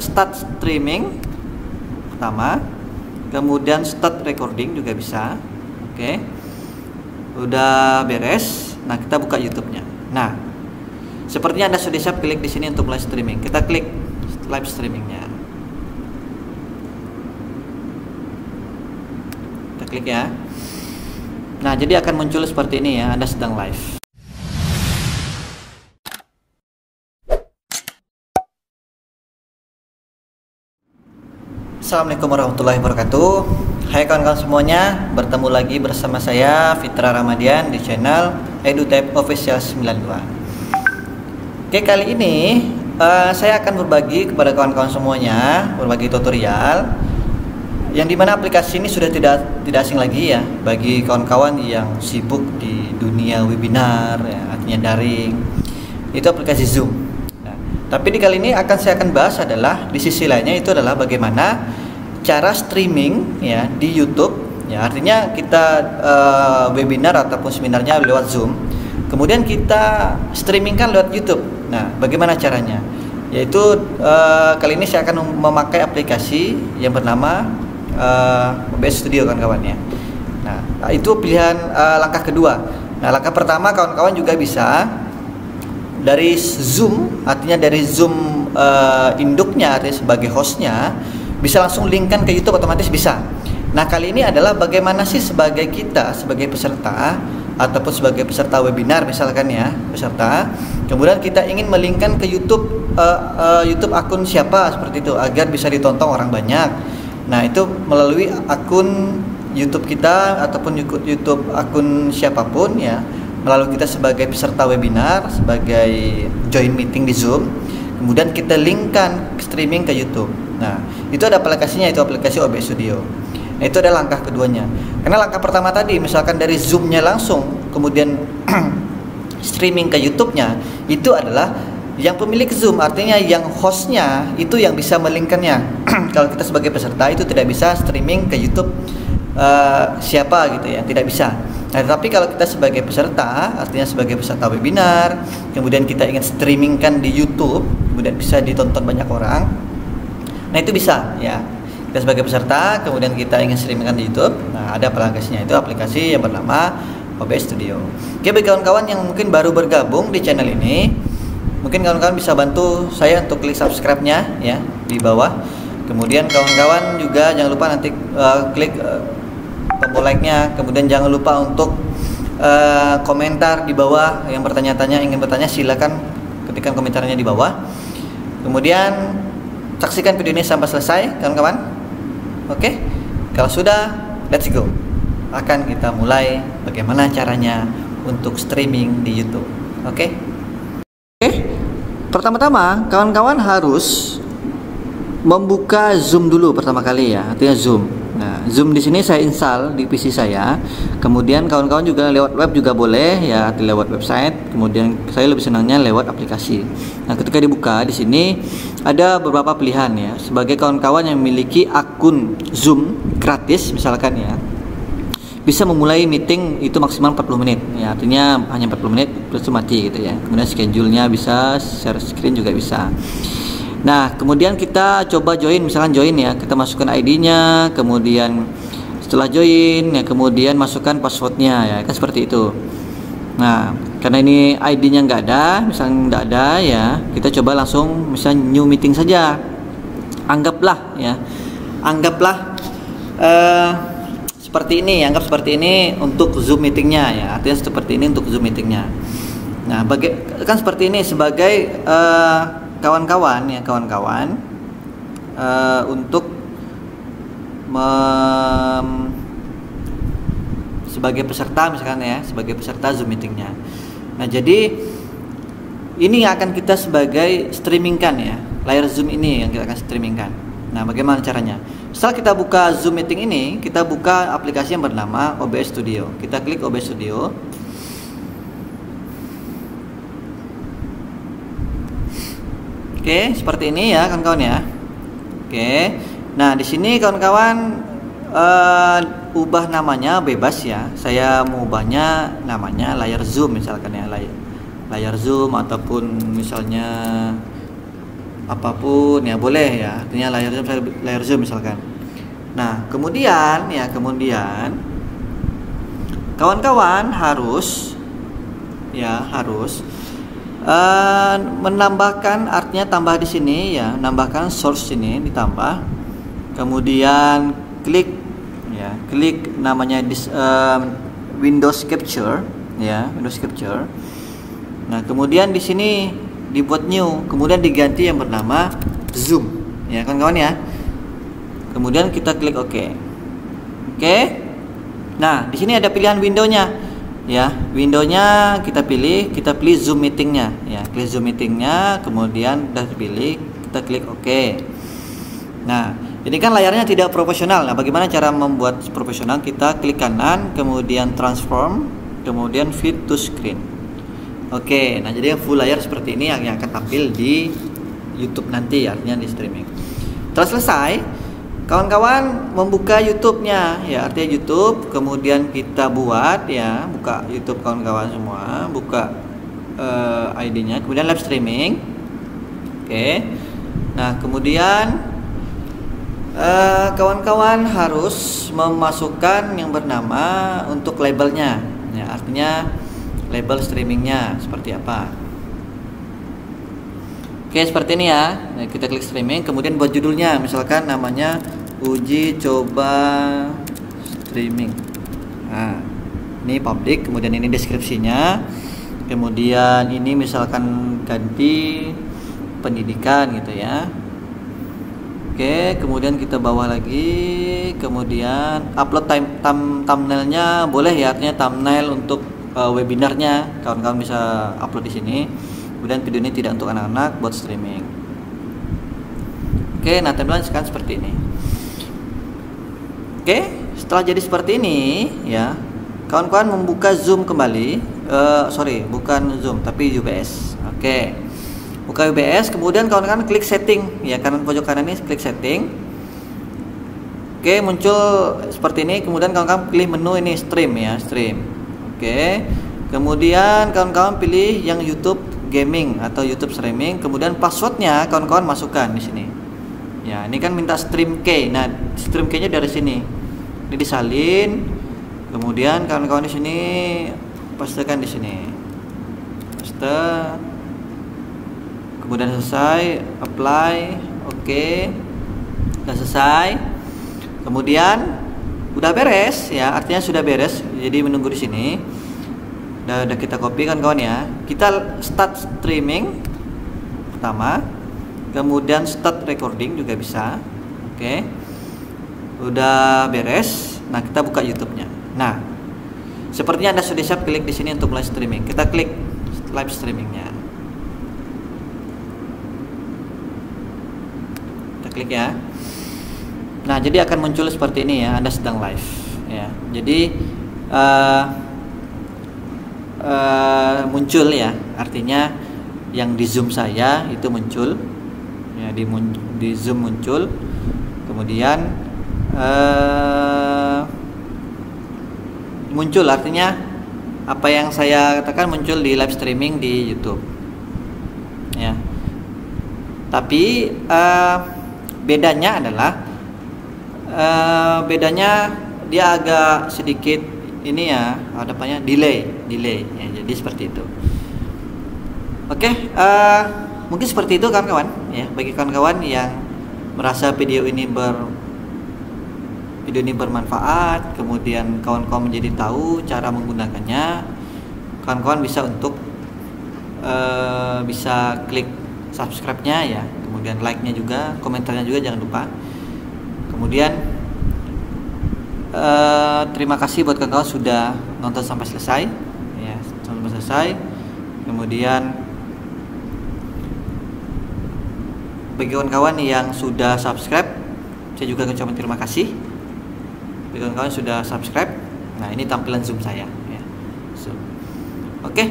Start streaming pertama, kemudian start recording juga bisa. Oke, udah beres. Nah, kita buka YouTube-nya. Nah, sepertinya Anda sudah siap, klik di sini untuk live streaming. Kita klik live streamingnya. Kita klik ya. Nah, jadi akan muncul seperti ini ya, Anda sedang live. Assalamualaikum warahmatullahi wabarakatuh. Hai kawan-kawan semuanya, bertemu lagi bersama saya Fitra Ramadian di channel EduType Official 92. Oke, kali ini saya akan berbagi kepada kawan-kawan semuanya, berbagi tutorial yang dimana aplikasi ini sudah tidak asing lagi ya bagi kawan-kawan yang sibuk di dunia webinar ya, artinya daring. Itu aplikasi Zoom. Nah, tapi di kali ini saya akan bahas adalah di sisi lainnya, itu adalah bagaimana cara streaming ya di YouTube ya, artinya kita webinar ataupun seminarnya lewat Zoom, kemudian kita streamingkan lewat YouTube. Nah, bagaimana caranya? Yaitu kali ini saya akan memakai aplikasi yang bernama OBS Studio kawan-kawan ya. Nah, itu pilihan langkah kedua. Nah, langkah pertama kawan-kawan juga bisa dari Zoom, artinya dari Zoom induknya, artinya sebagai hostnya, bisa langsung linkkan ke YouTube, otomatis bisa. Nah, kali ini adalah bagaimana sih sebagai kita, sebagai peserta ataupun sebagai peserta webinar misalkan ya, peserta, kemudian kita ingin melinkkan ke YouTube, YouTube akun siapa seperti itu agar bisa ditonton orang banyak. Nah, itu melalui akun YouTube kita ataupun YouTube akun siapapun ya, melalui kita sebagai peserta webinar, sebagai join meeting di Zoom, kemudian kita linkkan streaming ke YouTube. Nah, itu ada aplikasinya, itu aplikasi OBS Studio. Nah, itu adalah langkah keduanya. Karena langkah pertama tadi, misalkan dari Zoom-nya langsung, kemudian streaming ke YouTube-nya, itu adalah yang pemilik Zoom, artinya yang hostnya itu yang bisa melinkkannya. Kalau kita sebagai peserta itu tidak bisa streaming ke YouTube siapa gitu ya, tidak bisa. Nah, tapi kalau kita sebagai peserta, artinya sebagai peserta webinar, kemudian kita ingin streamingkan di YouTube, kemudian bisa ditonton banyak orang. Nah, itu bisa ya. Kita sebagai peserta, kemudian kita ingin streamingkan di YouTube. Nah, ada aplikasinya, itu aplikasi yang bernama OBS Studio. Oke, bagi kawan-kawan yang mungkin baru bergabung di channel ini, mungkin kawan-kawan bisa bantu saya untuk klik subscribe-nya ya di bawah. Kemudian kawan-kawan juga jangan lupa nanti klik tombol like-nya. Kemudian jangan lupa untuk komentar di bawah, yang bertanya-tanya, ingin bertanya silakan ketikkan komentarnya di bawah. Kemudian saksikan video ini sampai selesai kawan-kawan. Oke, kalau sudah, let's go. Akan kita mulai bagaimana caranya untuk streaming di YouTube. Oke. Pertama-tama kawan-kawan harus membuka Zoom dulu pertama kali ya, artinya Zoom. Nah, Zoom di sini saya install di PC saya. Kemudian kawan-kawan juga lewat web juga boleh ya, lewat website. Kemudian saya lebih senangnya lewat aplikasi. Nah, ketika dibuka di sini ada beberapa pilihan ya. Sebagai kawan-kawan yang memiliki akun Zoom gratis misalkan ya, bisa memulai meeting itu maksimal 40 menit ya, artinya hanya 40 menit terus mati gitu ya. Kemudian schedule-nya bisa, share screen juga bisa. Nah, kemudian kita coba join, misalkan join ya, kita masukkan ID-nya, kemudian setelah join ya, kemudian masukkan passwordnya ya, kan seperti itu. Nah, karena ini ID-nya nggak ada, misalnya nggak ada ya, kita coba langsung misalnya new meeting saja. Anggaplah ya, seperti ini, anggap seperti ini untuk Zoom meetingnya ya, artinya seperti ini untuk Zoom meetingnya. Nah, kan seperti ini sebagai kawan-kawan ya, untuk sebagai peserta misalkan ya, sebagai peserta Zoom meetingnya. Nah, jadi ini yang akan kita sebagai streamingkan ya, layar Zoom ini yang kita akan streamingkan. Nah, bagaimana caranya? Setelah kita buka Zoom meeting ini, kita buka aplikasi yang bernama OBS Studio. Kita klik OBS Studio. Oke, seperti ini ya kawan-kawan ya. Oke. Nah, di sini kawan-kawan ubah namanya bebas ya. Saya mau ubahnya namanya layar Zoom misalkan ya, layar Zoom ataupun misalnya apapun ya boleh ya, artinya layar zoom misalkan. Nah kemudian kawan-kawan harus menambahkan, artinya tambah di sini ya, nambahkan source ini ditambah, kemudian klik namanya Windows Capture ya, Windows Capture. Nah kemudian di sini dibuat new, kemudian diganti yang bernama zoom ya kawan-kawan ya. Kemudian kita klik OK. Nah di sini ada pilihan windownya ya, windownya kita pilih zoom meetingnya ya, klik zoom meetingnya, kemudian udah dipilih, kita klik OK. Nah ini kan layarnya tidak proporsional. Nah bagaimana cara membuat profesional? Kita klik kanan, kemudian transform, kemudian fit to screen. Oke, nah jadi full layar seperti ini yang akan tampil di YouTube nanti, artinya di streaming. Setelah selesai, kawan-kawan membuka YouTube-nya ya, artinya YouTube, kemudian kita buat ya, buka YouTube kawan-kawan semua, buka ID-nya, kemudian live streaming. Oke. Nah, kemudian kawan-kawan harus memasukkan yang bernama untuk labelnya ya, artinya label streamingnya seperti apa. Oke, seperti ini ya. Nah, kita klik streaming, kemudian buat judulnya, misalkan namanya uji coba streaming. Nah, ini public, kemudian ini deskripsinya, kemudian ini misalkan ganti pendidikan gitu ya. Oke, kemudian kita bawah lagi, kemudian upload thumbnailnya boleh ya, artinya thumbnail untuk webinarnya kawan-kawan bisa upload di sini. Kemudian video ini tidak untuk anak-anak, buat streaming. Oke, nah tampilan sekarang seperti ini. Oke, setelah jadi seperti ini ya, kawan-kawan membuka Zoom kembali. Bukan Zoom tapi UBS. Oke, buka UBS, kemudian kawan-kawan klik setting ya, kanan pojok kanan ini klik setting. Oke, muncul seperti ini, kemudian kawan-kawan pilih menu ini stream ya, stream. Oke, kemudian kawan-kawan pilih yang YouTube gaming atau YouTube streaming, kemudian passwordnya kawan-kawan masukkan di sini. Ya, ini kan minta stream key. Nah, stream key-nya dari sini. Ini disalin. Kemudian kawan-kawan di sini pastekan di sini. Paste. Kemudian selesai, apply, oke. Sudah selesai. Kemudian udah beres ya, artinya sudah beres. Jadi menunggu di sini. Udah kita copy kan kawan ya. Kita start streaming pertama, kemudian start recording juga bisa. Oke. Udah beres. Nah, kita buka YouTube-nya. Nah, sepertinya Anda sudah siap, klik di sini untuk live streaming. Kita klik live streamingnya. Kita klik ya. Nah, jadi akan muncul seperti ini ya, Anda sedang live ya. Jadi muncul ya, artinya yang di zoom saya itu muncul ya, di zoom muncul, kemudian muncul, artinya apa yang saya katakan muncul di live streaming di YouTube ya. Tapi bedanya adalah dia agak sedikit ini ya, hadapannya delay ya, jadi seperti itu. Oke, mungkin seperti itu kawan-kawan ya, bagi kawan-kawan yang merasa video ini bermanfaat, kemudian kawan-kawan menjadi tahu cara menggunakannya, kawan-kawan bisa untuk bisa klik subscribe-nya ya, kemudian like-nya juga, komentarnya juga jangan lupa. Kemudian terima kasih buat kawan-kawan sudah nonton sampai selesai ya, sampai selesai. Kemudian bagi kawan-kawan yang sudah subscribe, saya juga ucapkan terima kasih. Bagi kawan-kawan sudah subscribe, nah ini tampilan Zoom saya ya, Zoom. Oke,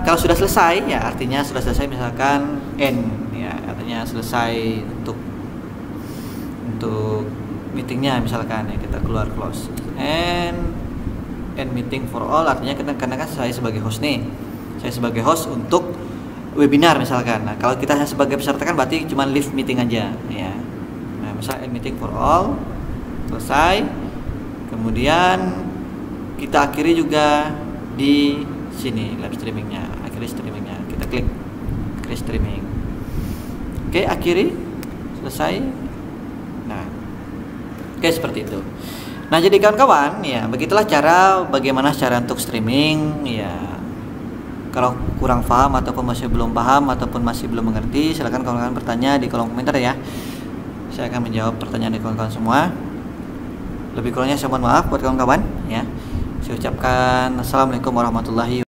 kalau sudah selesai ya, artinya sudah selesai, misalkan end ya, artinya selesai untuk meetingnya misalkan ya, kita keluar close and meeting for all, artinya karena kan saya sebagai host nih, saya sebagai host untuk webinar misalkan. Nah, kalau kita hanya sebagai peserta kan berarti cuma live meeting aja ya. Nah, misal end meeting for all selesai. Kemudian kita akhiri juga di sini live streamingnya, akhiri streamingnya. Kita klik akhiri streaming. Oke, akhiri, selesai. Nah, oke seperti itu. Nah, jadi kawan-kawan ya, begitulah bagaimana cara untuk streaming ya. Kalau kurang paham ataupun masih belum paham ataupun masih belum mengerti, silakan kawan-kawan bertanya di kolom komentar ya. Saya akan menjawab pertanyaan dari kawan-kawan semua. Lebih kurangnya saya mohon maaf buat kawan-kawan ya. Saya ucapkan assalamualaikum warahmatullahi wabarakatuh.